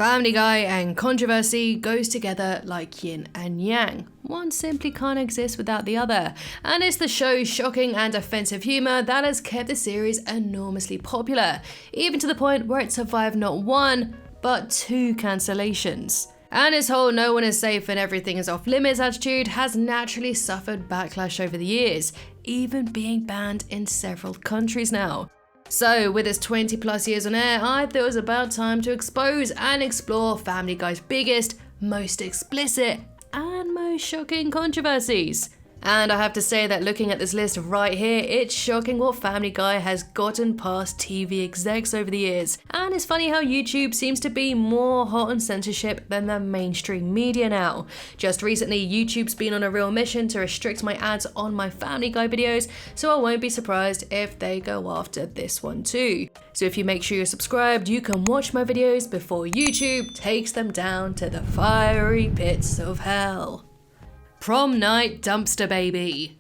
Family Guy and controversy goes together like yin and yang. One simply can't exist without the other. And it's the show's shocking and offensive humour that has kept the series enormously popular, even to the point where it survived not one, but 2 cancellations. And his whole no one is safe and everything is off limits attitude has naturally suffered backlash over the years, even being banned in several countries now. So with its 20 plus years on air, I thought it was about time to expose and explore Family Guy's biggest, most explicit, and most shocking controversies. And I have to say that looking at this list right here, it's shocking what Family Guy has gotten past TV execs over the years. And it's funny how YouTube seems to be more hot on censorship than the mainstream media now. Just recently, YouTube's been on a real mission to restrict my ads on my Family Guy videos, so I won't be surprised if they go after this one too. So if you make sure you're subscribed, you can watch my videos before YouTube takes them down to the fiery pits of hell. Prom Night Dumpster Baby.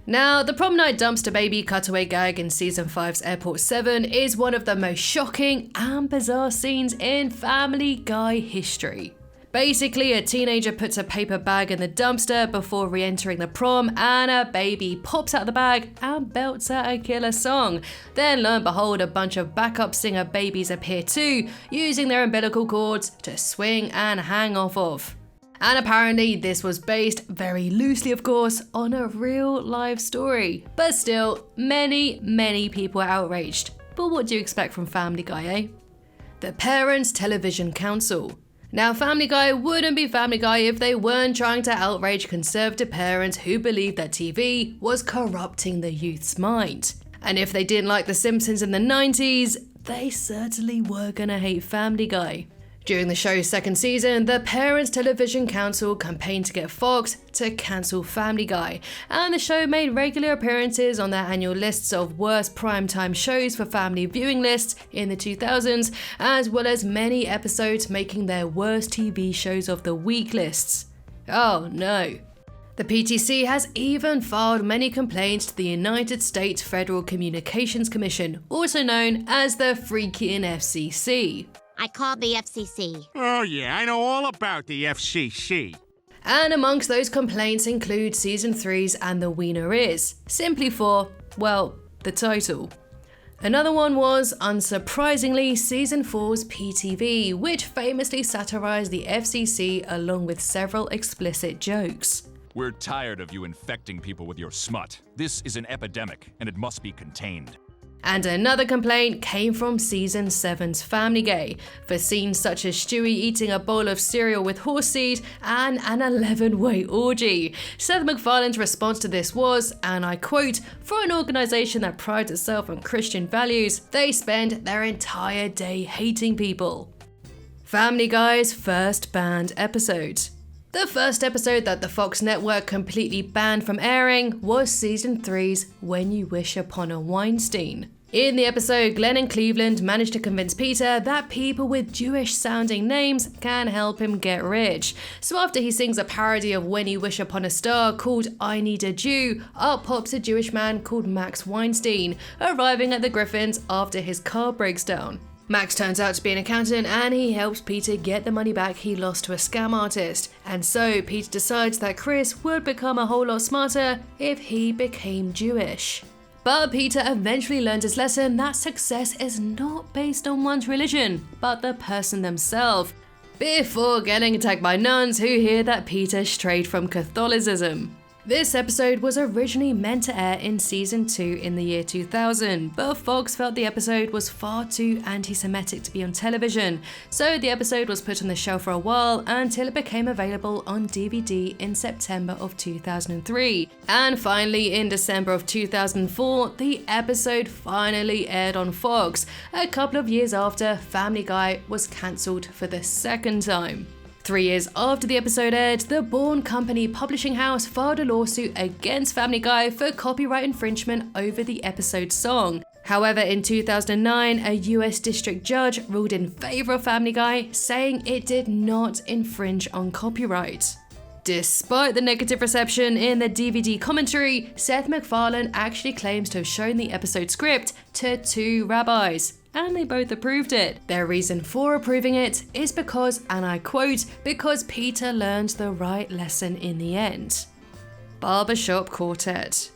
Now, the Prom Night Dumpster Baby cutaway gag in Season 5's Airport 7 is one of the most shocking and bizarre scenes in Family Guy history. Basically, a teenager puts a paper bag in the dumpster before re-entering the prom, and a baby pops out of the bag and belts out a killer song. Then, lo and behold, a bunch of backup singer babies appear too, using their umbilical cords to swing and hang off of. And apparently this was based, very loosely of course, on a real life story. But still, many people are outraged. But what do you expect from Family Guy, eh? The Parents Television Council. Now, Family Guy wouldn't be Family Guy if they weren't trying to outrage conservative parents who believed that TV was corrupting the youth's mind. And if they didn't like The Simpsons in the 90s, they certainly were gonna hate Family Guy. During the show's 2nd season, the Parents Television Council campaigned to get Fox to cancel Family Guy, and the show made regular appearances on their annual lists of worst primetime shows for family viewing lists in the 2000s, as well as many episodes making their worst TV shows of the week lists. Oh no. The PTC has even filed many complaints to the United States Federal Communications Commission, also known as the freaking FCC. I called the FCC. Oh yeah, I know all about the FCC. And amongst those complaints include Season 3's And the Wiener Is, simply for, well, the title. Another one was, unsurprisingly, Season 4's PTV, which famously satirized the FCC along with several explicit jokes. We're tired of you infecting people with your smut. This is an epidemic, and it must be contained. And another complaint came from Season 7's Family Guy, for scenes such as Stewie eating a bowl of cereal with horse seed and an 11-way orgy. Seth Macfarlane's response to this was, and I quote, "For an organisation that prides itself on Christian values, they spend their entire day hating people." Family Guy's first banned episode. The first episode that the Fox network completely banned from airing was Season 3's When You Wish Upon a Weinstein. In the episode, Glenn in Cleveland managed to convince Peter that people with Jewish-sounding names can help him get rich. So after he sings a parody of When You Wish Upon a Star called I Need a Jew, up pops a Jewish man called Max Weinstein, arriving at the Griffins after his car breaks down. Max turns out to be an accountant and he helps Peter get the money back he lost to a scam artist. And so Peter decides that Chris would become a whole lot smarter if he became Jewish. But Peter eventually learns his lesson that success is not based on one's religion, but the person themselves, before getting attacked by nuns who hear that Peter strayed from Catholicism. This episode was originally meant to air in Season 2 in the year 2000, but Fox felt the episode was far too anti-Semitic to be on television, so the episode was put on the shelf for a while until it became available on DVD in September of 2003. And finally, in December of 2004, the episode finally aired on Fox, a couple of years after Family Guy was cancelled for the 2nd time. 3 years after the episode aired, the Bourne Company publishing house filed a lawsuit against Family Guy for copyright infringement over the episode's song. However, in 2009, a US district judge ruled in favour of Family Guy, saying it did not infringe on copyright. Despite the negative reception in the DVD commentary, Seth Macfarlane actually claims to have shown the episode script to 2 rabbis. and they both approved it. Their reason for approving it is because, and I quote, because Peter learned the right lesson in the end. Barber Shop Quartet.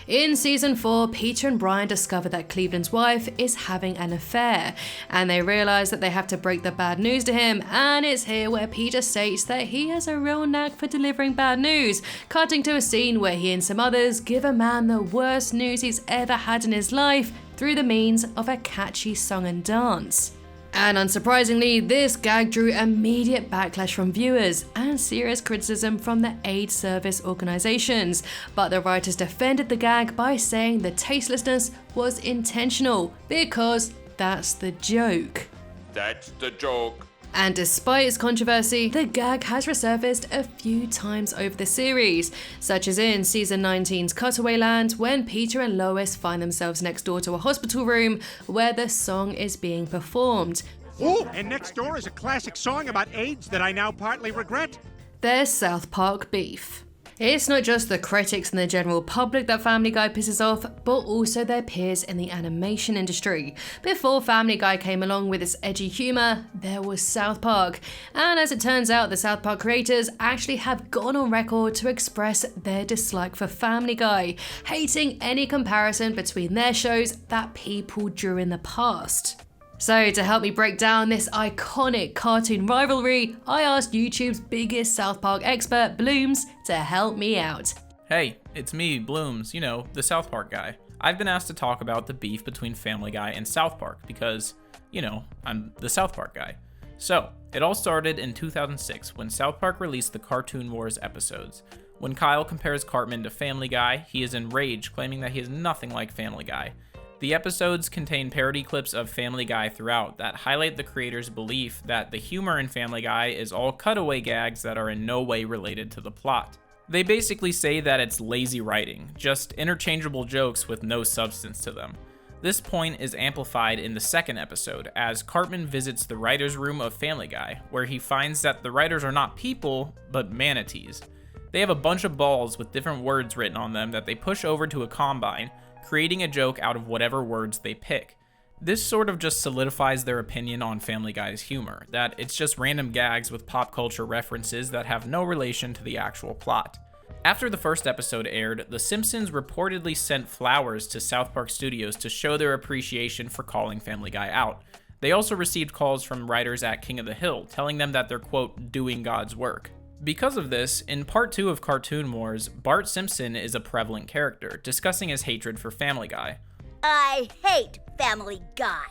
In season 4, Peter and Brian discover that Cleveland's wife is having an affair, and they realize that they have to break the bad news to him, and it's here where Peter states that he has a real knack for delivering bad news, cutting to a scene where he and some others give a man the worst news he's ever had in his life through the means of a catchy song and dance. And unsurprisingly, this gag drew immediate backlash from viewers and serious criticism from the aid service organizations, but the writers defended the gag by saying the tastelessness was intentional because that's the joke. That's the joke. And despite its controversy, the gag has resurfaced a few times over the series, such as in season 19's Cutaway Land, when Peter and Lois find themselves next door to a hospital room where the song is being performed. Oh, and next door is a classic song about AIDS that I now partly regret. There's South Park beef. It's not just the critics and the general public that Family Guy pisses off, but also their peers in the animation industry. Before Family Guy came along with its edgy humour, there was South Park. And as it turns out, the South Park creators actually have gone on record to express their dislike for Family Guy, hating any comparison between their shows that people drew in the past. So to help me break down this iconic cartoon rivalry, I asked YouTube's biggest South Park expert, Blooms, to help me out. Hey, it's me, Blooms, you know, the South Park guy. I've been asked to talk about the beef between Family Guy and South Park because, you know, I'm the South Park guy. So, it all started in 2006 when South Park released the Cartoon Wars episodes. When Kyle compares Cartman to Family Guy, he is enraged, claiming that he is nothing like Family Guy. The episodes contain parody clips of Family Guy throughout that highlight the creator's belief that the humor in Family Guy is all cutaway gags that are in no way related to the plot. They basically say that it's lazy writing, just interchangeable jokes with no substance to them. This point is amplified in the second episode, as Cartman visits the writer's room of Family Guy, where he finds that the writers are not people, but manatees. They have a bunch of balls with different words written on them that they push over to a combine, creating a joke out of whatever words they pick. This sort of just solidifies their opinion on Family Guy's humor, that it's just random gags with pop culture references that have no relation to the actual plot. After the first episode aired, The Simpsons reportedly sent flowers to South Park Studios to show their appreciation for calling Family Guy out. They also received calls from writers at King of the Hill telling them that they're, quote, doing God's work. Because of this, in part 2 of Cartoon Wars, Bart Simpson is a prevalent character, discussing his hatred for Family Guy. I hate Family Guy.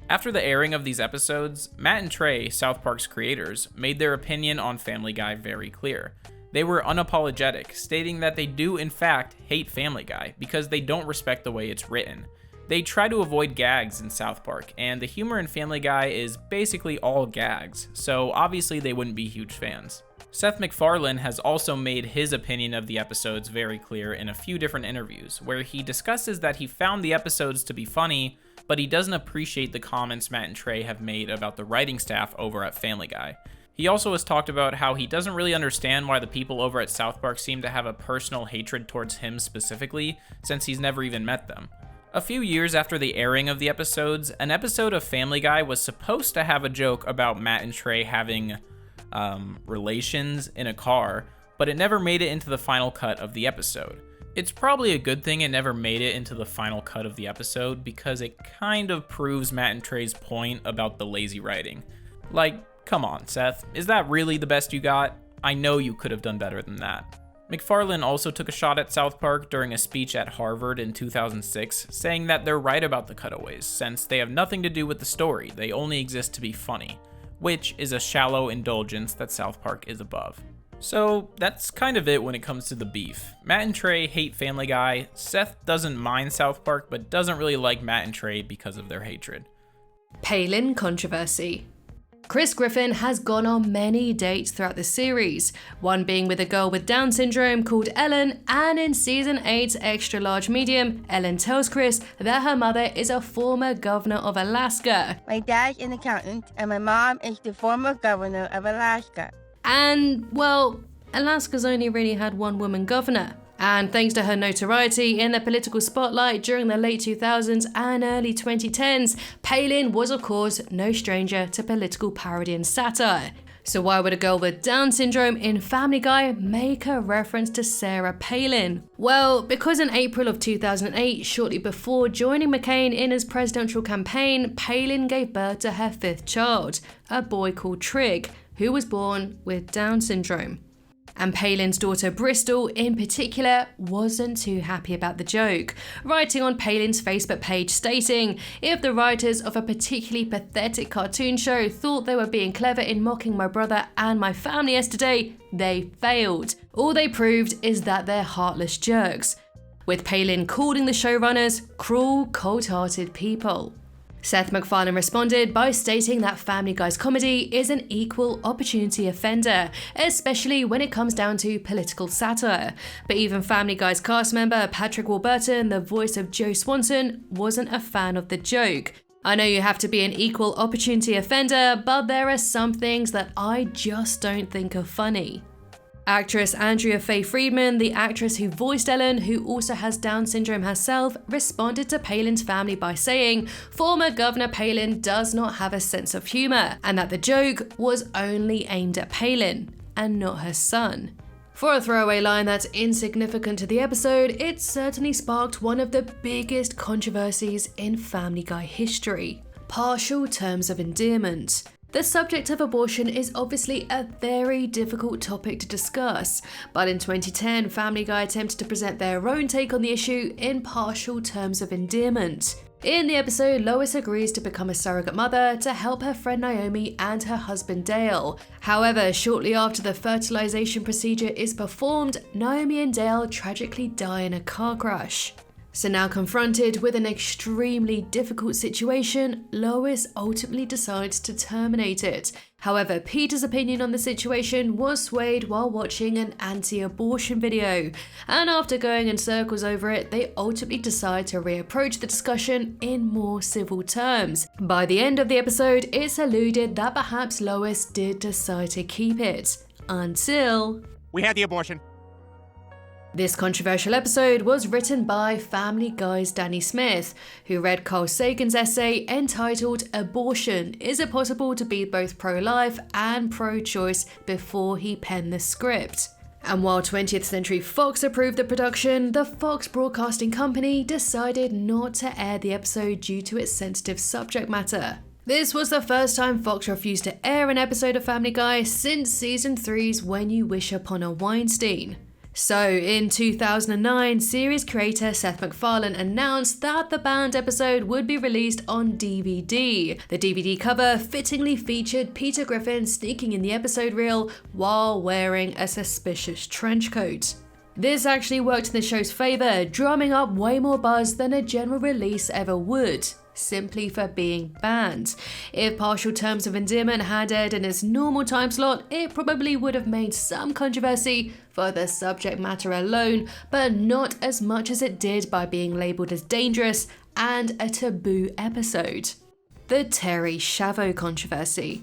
After the airing of these episodes, Matt and Trey, South Park's creators, made their opinion on Family Guy very clear. They were unapologetic, stating that they do in fact hate Family Guy because they don't respect the way it's written. They try to avoid gags in South Park, and the humor in Family Guy is basically all gags, so obviously they wouldn't be huge fans. Seth Macfarlane has also made his opinion of the episodes very clear in a few different interviews, where he discusses that he found the episodes to be funny, but he doesn't appreciate the comments Matt and Trey have made about the writing staff over at Family Guy. He also has talked about how he doesn't really understand why the people over at South Park seem to have a personal hatred towards him specifically, since he's never even met them. A few years after the airing of the episodes, an episode of Family Guy was supposed to have a joke about Matt and Trey having relations in a car, but it never made it into the final cut of the episode. It's probably a good thing it never made it into the final cut of the episode because it kind of proves Matt and Trey's point about the lazy writing. Like, come on, Seth, is that really the best you got? I know you could have done better than that. Macfarlane also took a shot at South Park during a speech at Harvard in 2006, saying that they're right about the cutaways, since they have nothing to do with the story, they only exist to be funny, which is a shallow indulgence that South Park is above. So that's kind of it when it comes to the beef. Matt and Trey hate Family Guy, Seth doesn't mind South Park but doesn't really like Matt and Trey because of their hatred. Palin Controversy. Chris Griffin has gone on many dates throughout the series, one being with a girl with Down syndrome called Ellen, and in season 8's Extra Large Medium, Ellen tells Chris that her mother is a former governor of Alaska. My dad's an accountant, and my mom is the former governor of Alaska. And, well, Alaska's only really had one woman governor, And thanks to her notoriety in the political spotlight during the late 2000s and early 2010s, Palin was of course no stranger to political parody and satire. So why would a girl with Down syndrome in Family Guy make a reference to Sarah Palin? Well, because in April of 2008, shortly before joining McCain in his presidential campaign, Palin gave birth to her 5th child, a boy called Trig, who was born with Down syndrome. And Palin's daughter Bristol, in particular, wasn't too happy about the joke, writing on Palin's Facebook page stating, "If the writers of a particularly pathetic cartoon show thought they were being clever in mocking my brother and my family yesterday, they failed. All they proved is that they're heartless jerks," with Palin calling the showrunners cruel, cold-hearted people. Seth Macfarlane responded by stating that Family Guy's comedy is an equal opportunity offender, especially when it comes down to political satire. But even Family Guy's cast member Patrick Warburton, the voice of Joe Swanson, wasn't a fan of the joke. "I know you have to be an equal opportunity offender, but there are some things that I just don't think are funny." Actress Andrea Faye Friedman, the actress who voiced Ellen, who also has Down syndrome herself, responded to Palin's family by saying former Governor Palin does not have a sense of humour, and that the joke was only aimed at Palin, and not her son. For a throwaway line that's insignificant to the episode, it certainly sparked one of the biggest controversies in Family Guy history: partial terms of endearment. The subject of abortion is obviously a very difficult topic to discuss, but in 2010, Family Guy attempted to present their own take on the issue in partial terms of endearment. In the episode, Lois agrees to become a surrogate mother to help her friend Naomi and her husband Dale. However, shortly after the fertilization procedure is performed, Naomi and Dale tragically die in a car crash. So now confronted with an extremely difficult situation, Lois ultimately decides to terminate it. However, Peter's opinion on the situation was swayed while watching an anti-abortion video, and after going in circles over it, they ultimately decide to reapproach the discussion in more civil terms. By the end of the episode, it's alluded that perhaps Lois did decide to keep it, until We had the abortion. This controversial episode was written by Family Guy's Danny Smith, who read Carl Sagan's essay entitled "Abortion, Is It Possible to Be Both Pro-Life and Pro-Choice?" before he penned the script. And while 20th Century Fox approved the production, the Fox Broadcasting Company decided not to air the episode due to its sensitive subject matter. This was the first time Fox refused to air an episode of Family Guy since season 3's When You Wish Upon a Weinstein. So, in 2009, series creator Seth Macfarlane announced that the banned episode would be released on DVD. The DVD cover fittingly featured Peter Griffin sneaking in the episode reel while wearing a suspicious trench coat. This actually worked in the show's favour, drumming up way more buzz than a general release ever would, simply for being banned. If partial terms of endearment had aired in its normal time slot, it probably would have made some controversy for the subject matter alone, but not as much as it did by being labelled as dangerous and a taboo episode. The Terry Schiavo controversy.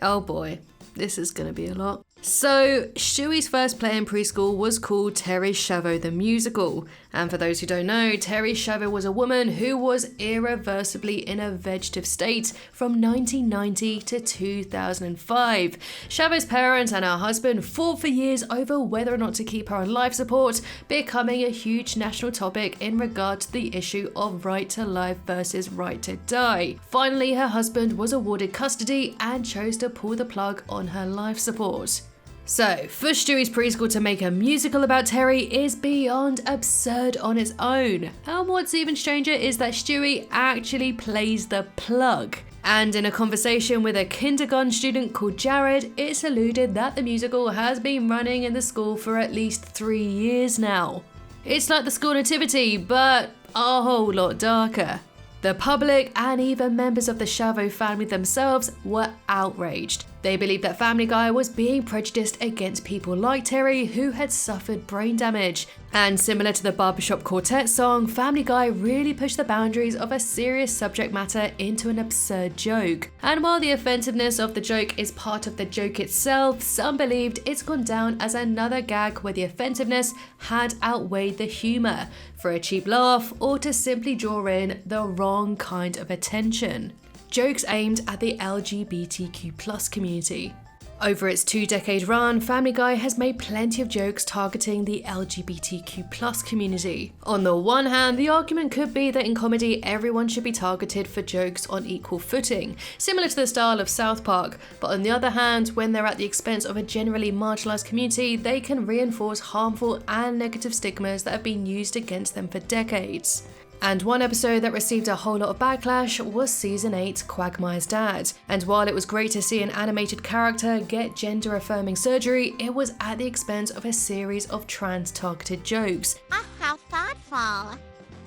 Oh boy, this is gonna be a lot. So, Stewie's first play in preschool was called Terry Schiavo the Musical, and for those who don't know, Terry Schiavo was a woman who was irreversibly in a vegetative state from 1990 to 2005. Schiavo's parents and her husband fought for years over whether or not to keep her on life support, becoming a huge national topic in regard to the issue of right to life versus right to die. Finally, her husband was awarded custody and chose to pull the plug on her life support. So, for Stewie's preschool to make a musical about Terry is beyond absurd on its own. And what's even stranger is that Stewie actually plays the plug. And in a conversation with a kindergarten student called Jared, it's alluded that the musical has been running in the school for at least 3 years now. It's like the school nativity, but a whole lot darker. The public and even members of the Schiavo family themselves were outraged. They believed that Family Guy was being prejudiced against people like Terry who had suffered brain damage. And similar to the Barber Shop Quartet song, Family Guy really pushed the boundaries of a serious subject matter into an absurd joke. And while the offensiveness of the joke is part of the joke itself, some believed it's gone down as another gag where the offensiveness had outweighed the humour, for a cheap laugh or to simply draw in the wrong kind of attention. Jokes aimed at the LGBTQ+ community. Over its 2-decade run, Family Guy has made plenty of jokes targeting the LGBTQ+ community. On the one hand, the argument could be that in comedy, everyone should be targeted for jokes on equal footing, similar to the style of South Park, but on the other hand, when they're at the expense of a generally marginalised community, they can reinforce harmful and negative stigmas that have been used against them for decades. And one episode that received a whole lot of backlash was Season 8, Quagmire's Dad. And while it was great to see an animated character get gender-affirming surgery, it was at the expense of a series of trans-targeted jokes. Oh, how thoughtful.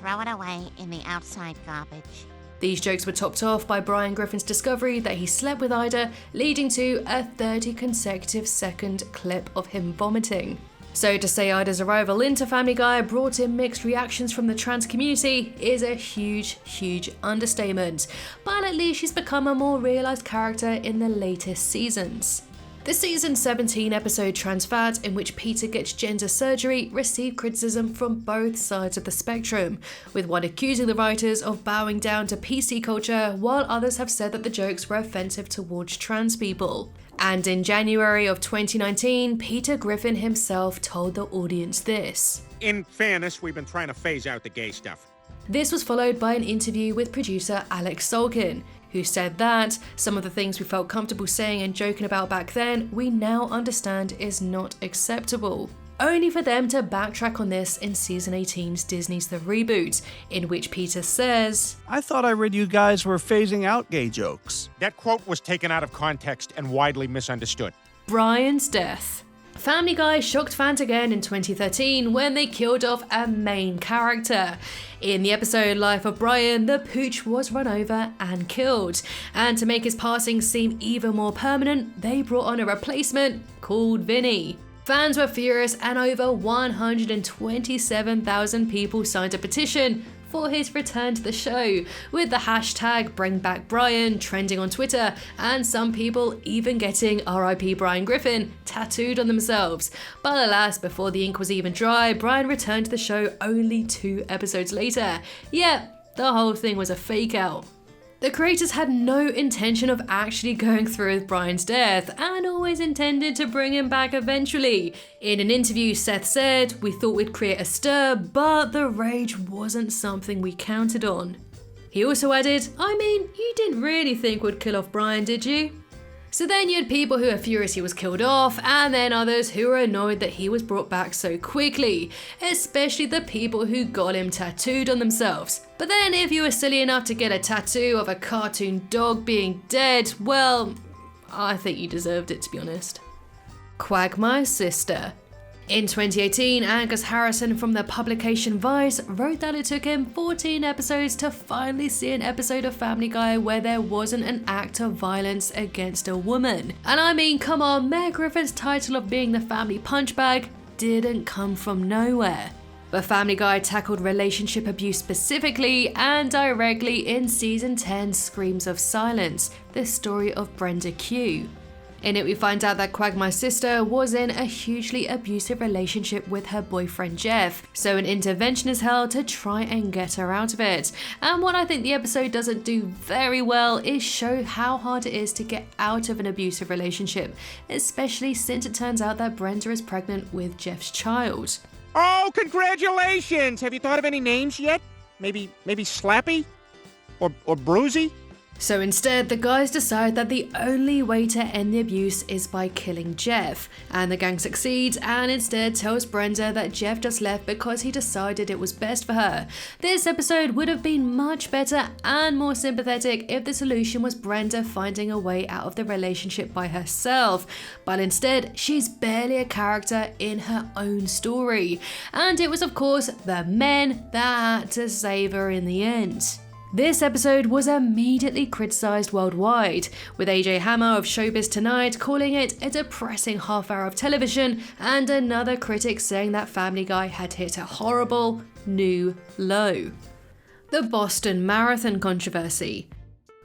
Throw it away in the outside garbage. These jokes were topped off by Brian Griffin's discovery that he slept with Ida, leading to a 30 consecutive second clip of him vomiting. So to say Ida's arrival into Family Guy brought in mixed reactions from the trans community is a huge understatement, but at least she's become a more realised character in the latest seasons. The season 17 episode Trans Fat, in which Peter gets gender surgery, received criticism from both sides of the spectrum, with one accusing the writers of bowing down to PC culture, while others have said that the jokes were offensive towards trans people. And in January of 2019, Peter Griffin himself told the audience this. In fairness, we've been trying to phase out the gay stuff. This was followed by an interview with producer Alex Sulkin, who said that some of the things we felt comfortable saying and joking about back then, we now understand is not acceptable. Only for them to backtrack on this in Season 18's Disney's The Reboot, in which Peter says, I thought I read you guys were phasing out gay jokes. That quote was taken out of context and widely misunderstood. Brian's death. Family Guy shocked fans again in 2013 when they killed off a main character. In the episode Life of Brian, the pooch was run over and killed. And to make his passing seem even more permanent, they brought on a replacement called Vinny. Fans were furious and over 127,000 people signed a petition for his return to the show, with the hashtag #BringBackBrian trending on Twitter, and some people even getting RIP Brian Griffin tattooed on themselves. But alas, before the ink was even dry, Brian returned to the show only 2 episodes later. Yep, the whole thing was a fake out. The creators had no intention of actually going through with Brian's death and always intended to bring him back eventually. In an interview, Seth said, "We thought we'd create a stir, but the rage wasn't something we counted on." He also added, "I mean, you didn't really think we'd kill off Brian, did you?" So then you had people who were furious he was killed off, and then others who were annoyed that he was brought back so quickly, especially the people who got him tattooed on themselves. But then if you were silly enough to get a tattoo of a cartoon dog being dead, well, I think you deserved it, to be honest. Quagmire's sister. In 2018, Angus Harrison from the publication Vice wrote that it took him 14 episodes to finally see an episode of Family Guy where there wasn't an act of violence against a woman. And I mean, come on, Mayor Griffin's title of being the family punchbag didn't come from nowhere. But Family Guy tackled relationship abuse specifically and directly in Season 10 Screams of Silence, the story of Brenda Q. In it, we find out that Quagmire's sister was in a hugely abusive relationship with her boyfriend Jeff, so an intervention is held to try and get her out of it. And what I think the episode doesn't do very well is show how hard it is to get out of an abusive relationship, especially since it turns out that Brenda is pregnant with Jeff's child. Oh, congratulations! Have you thought of any names yet? Maybe Slappy? Or Bruisey? So instead, the guys decide that the only way to end the abuse is by killing Jeff, and the gang succeeds and instead tells Brenda that Jeff just left because he decided it was best for her. This episode would have been much better and more sympathetic if the solution was Brenda finding a way out of the relationship by herself, but instead she's barely a character in her own story, and it was of course the men that had to save her in the end. This episode was immediately criticised worldwide, with AJ Hammer of Showbiz Tonight calling it a depressing half hour of television, and another critic saying that Family Guy had hit a horrible new low. The Boston Marathon controversy.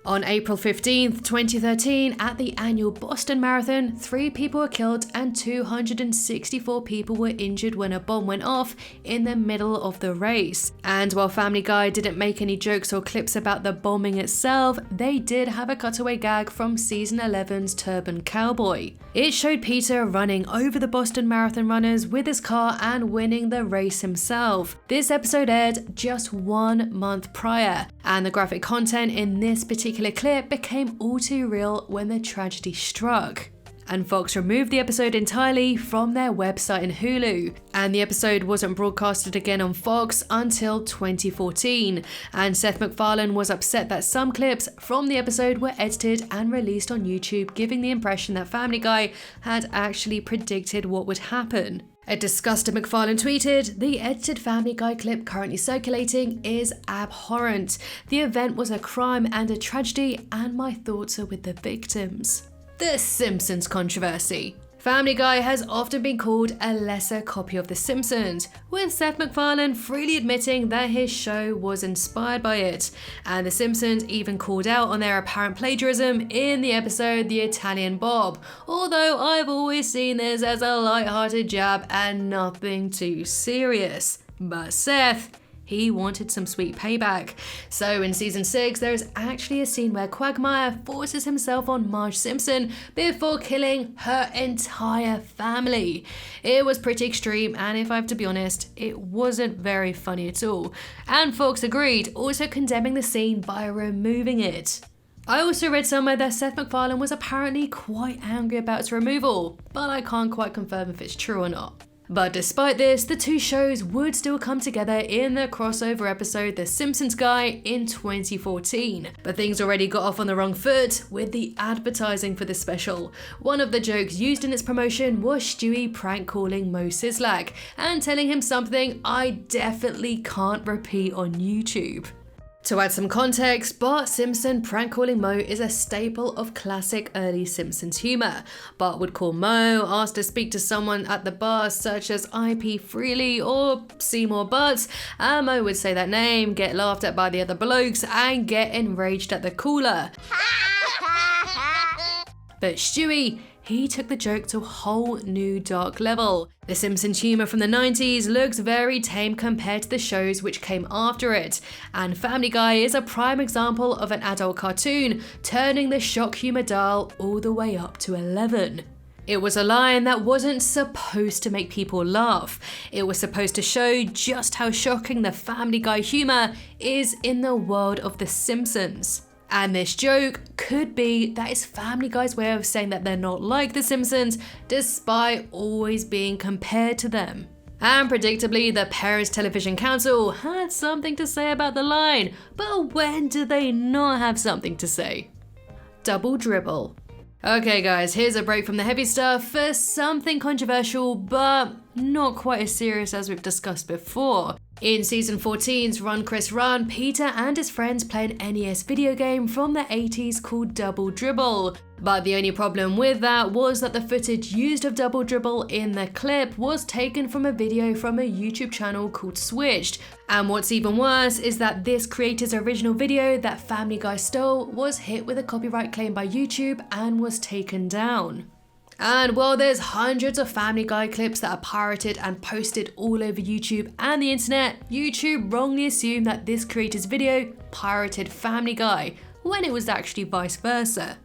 On April 15th, 2013, at the annual Boston Marathon, 3 people were killed and 264 people were injured when a bomb went off in the middle of the race. And while Family Guy didn't make any jokes or clips about the bombing itself, they did have a cutaway gag from season 11's Turban Cowboy. It showed Peter running over the Boston Marathon runners with his car and winning the race himself. This episode aired just 1 month prior, and the graphic content in this particular clip became all too real when the tragedy struck. And Fox removed the episode entirely from their website and Hulu, and the episode wasn't broadcasted again on Fox until 2014, and Seth Macfarlane was upset that some clips from the episode were edited and released on YouTube, giving the impression that Family Guy had actually predicted what would happen. A disgusted Macfarlane tweeted, "The edited Family Guy clip currently circulating is abhorrent. The event was a crime and a tragedy, and my thoughts are with the victims." The Simpsons controversy. Family Guy has often been called a lesser copy of The Simpsons, with Seth MacFarlane freely admitting that his show was inspired by it, and The Simpsons even called out on their apparent plagiarism in the episode The Italian Bob, although I've always seen this as a light-hearted jab and nothing too serious. But Seth, he wanted some sweet payback. So in season 6, there is actually a scene where Quagmire forces himself on Marge Simpson before killing her entire family. It was pretty extreme, and if I have to be honest, it wasn't very funny at all. And Fox agreed, also condemning the scene by removing it. I also read somewhere that Seth MacFarlane was apparently quite angry about its removal, but I can't quite confirm if it's true or not. But despite this, the two shows would still come together in the crossover episode The Simpsons Guy in 2014. But things already got off on the wrong foot with the advertising for the special. One of the jokes used in its promotion was Stewie prank calling Mo Sislak and telling him something I definitely can't repeat on YouTube. To add some context, Bart Simpson prank calling Mo is a staple of classic early Simpsons humour. Bart would call Mo, ask to speak to someone at the bar such as IP Freely or Seymour Butts, and Mo would say that name, get laughed at by the other blokes, and get enraged at the caller. But Stewie, he took the joke to a whole new dark level. The Simpsons humour from the 90s looks very tame compared to the shows which came after it, and Family Guy is a prime example of an adult cartoon turning the shock humour dial all the way up to 11. It was a line that wasn't supposed to make people laugh. It was supposed to show just how shocking the Family Guy humour is in the world of The Simpsons. And this joke could be that it's Family Guy's way of saying that they're not like The Simpsons, despite always being compared to them. And predictably, the Parents Television Council had something to say about the line, but when do they not have something to say? Double dribble. Okay guys, here's a break from the heavy stuff for something controversial, but not quite as serious as we've discussed before. In season 14's Run Chris Run, Peter and his friends play an NES video game from the 80s called Double Dribble. But the only problem with that was that the footage used of Double Dribble in the clip was taken from a video from a YouTube channel called Switched. And what's even worse is that this creator's original video that Family Guy stole was hit with a copyright claim by YouTube and was taken down. And while there's hundreds of Family Guy clips that are pirated and posted all over YouTube and the internet, YouTube wrongly assumed that this creator's video pirated Family Guy, when it was actually vice versa.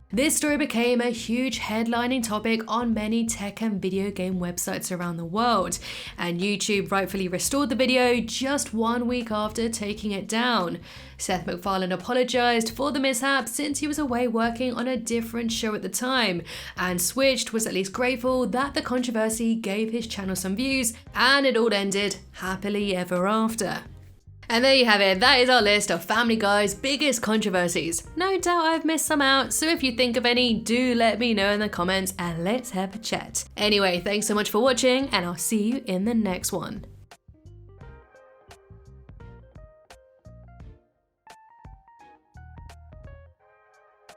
This story became a huge headlining topic on many tech and video game websites around the world, and YouTube rightfully restored the video just 1 week after taking it down. Seth MacFarlane apologised for the mishap since he was away working on a different show at the time, and Switched was at least grateful that the controversy gave his channel some views, and it all ended happily ever after. And there you have it, that is our list of Family Guy's biggest controversies. No doubt I've missed some out, so if you think of any, do let me know in the comments and let's have a chat. Anyway, thanks so much for watching, and I'll see you in the next one.